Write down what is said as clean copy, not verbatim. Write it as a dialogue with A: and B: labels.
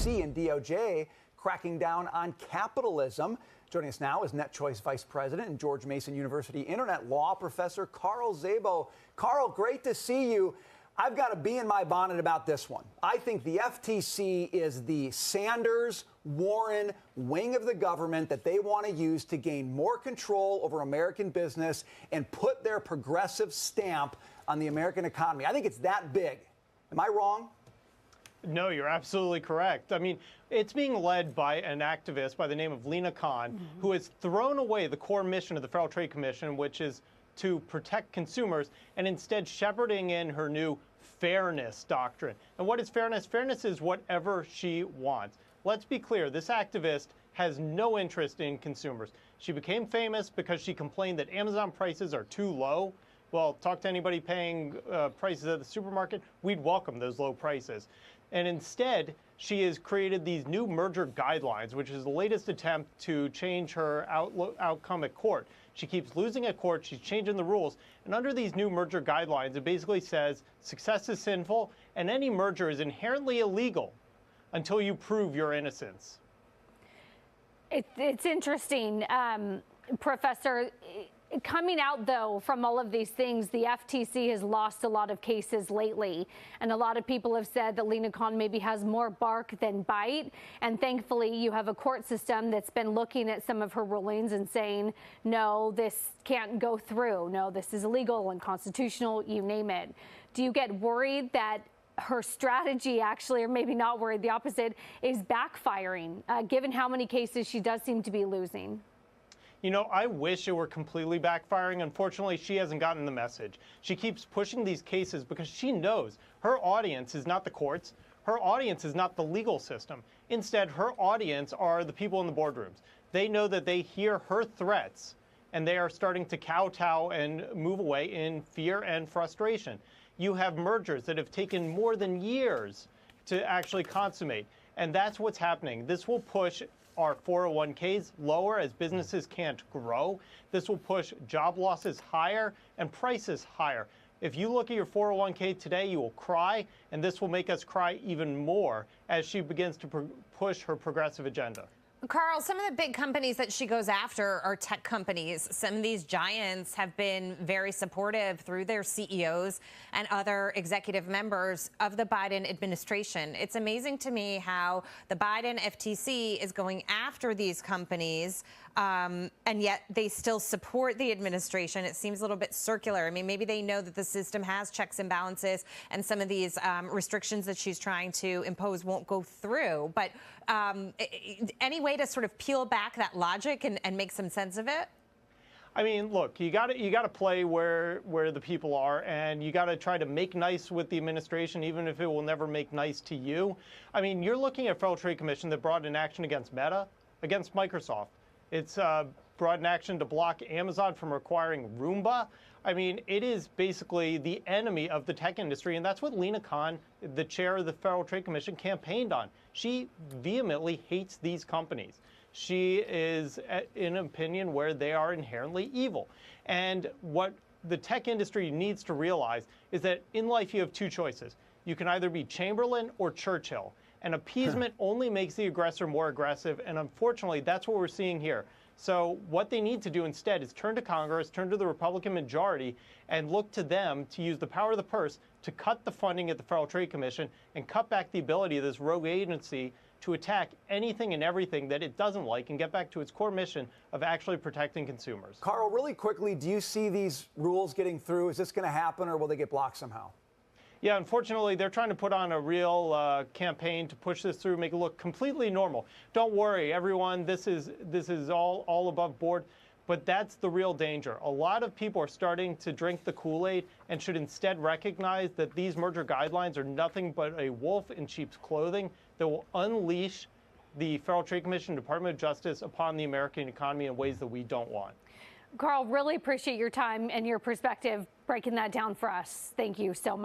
A: FTC and DOJ cracking down on capitalism. Joining us now is NetChoice Vice President and George Mason University Internet Law Professor Carl Szabo. Carl, great to see you. I've got a bee in my bonnet about this one. I think the FTC is the Sanders-Warren wing of the government that they want to use to gain more control over American business and put their progressive stamp on the American economy. I think it's that big. Am I wrong?
B: No, you're absolutely correct. I mean, it's being led by an activist by the name of Lina Khan, who has thrown away the core mission of the Federal Trade Commission, which is to protect consumers, and instead shepherding in her new fairness doctrine. And what is fairness? Fairness is whatever she wants. Let's be clear, this activist has no interest in consumers. She became famous because she complained that Amazon prices are too low. Well, talk to anybody paying prices at the supermarket, we'd welcome those low prices. And instead, she has created these new merger guidelines, which is the latest attempt to change her outcome at court. She keeps losing at court, she's changing the rules, and under these new merger guidelines, it basically says success is sinful, and any merger is inherently illegal until you prove your innocence.
C: It's interesting, Professor. Coming out, though, from all of these things, the FTC has lost a lot of cases lately. And a lot of people have said that Lina Khan maybe has more bark than bite. And thankfully, you have a court system that's been looking at some of her rulings and saying, no, this can't go through. No, this is illegal, unconstitutional, you name it. Do you get worried that her strategy actually, or maybe not worried, the opposite, is backfiring, given how many cases she does seem to be losing?
B: You know, I wish it were completely backfiring. Unfortunately, she hasn't gotten the message. She keeps pushing these cases because she knows her audience is not the courts. Her audience is not the legal system. Instead, her audience are the people in the boardrooms. They know that they hear her threats, and they are starting to kowtow and move away in fear and frustration. You have mergers that have taken more than years to actually consummate, and that's what's happening. This will push our 401ks lower as businesses can't grow. This will push job losses higher and prices higher. If you look at your 401k today, you will cry, and this will make us cry even more as she begins to push her progressive agenda.
D: Carl, some of the big companies that she goes after are tech companies. Some of these giants have been very supportive through their CEOs and other executive members of the Biden administration. It's amazing to me how the Biden FTC is going after these companies, and yet they still support the administration. It seems a little bit circular. I mean, maybe they know that the system has checks and balances, and some of these restrictions that she's trying to impose won't go through. But any way to sort of peel back that logic and make some sense of it?
B: I mean, look, you got to play where the people are, and you got to try to make nice with the administration, even if it will never make nice to you. I mean, you're looking at a Federal Trade Commission that brought an action against Meta, against Microsoft. It's brought an action to block Amazon from acquiring Roomba. I mean, it is basically the enemy of the tech industry, and that's what Lina Khan, the chair of the Federal Trade Commission, campaigned on. She vehemently hates these companies. She is in an opinion where they are inherently evil. And what the tech industry needs to realize is that in life you have two choices. You can either be Chamberlain or Churchill. And appeasement only makes the aggressor more aggressive, and unfortunately, that's what we're seeing here. So what they need to do instead is turn to Congress, turn to the Republican majority, and look to them to use the power of the purse to cut the funding at the Federal Trade Commission and cut back the ability of this rogue agency to attack anything and everything that it doesn't like and get back to its core mission of actually protecting consumers.
A: Carl, really quickly, do you see these rules getting through? Is this going to happen, or will they get blocked somehow?
B: Yeah, unfortunately, they're trying to put on a real campaign to push this through, make it look completely normal. Don't worry, everyone, this is all above board, but that's the real danger. A lot of people are starting to drink the Kool-Aid and should instead recognize that these merger guidelines are nothing but a wolf in sheep's clothing that will unleash the Federal Trade Commission, Department of Justice upon the American economy in ways that we don't want.
C: Carl, really appreciate your time and your perspective breaking that down for us. Thank you so much.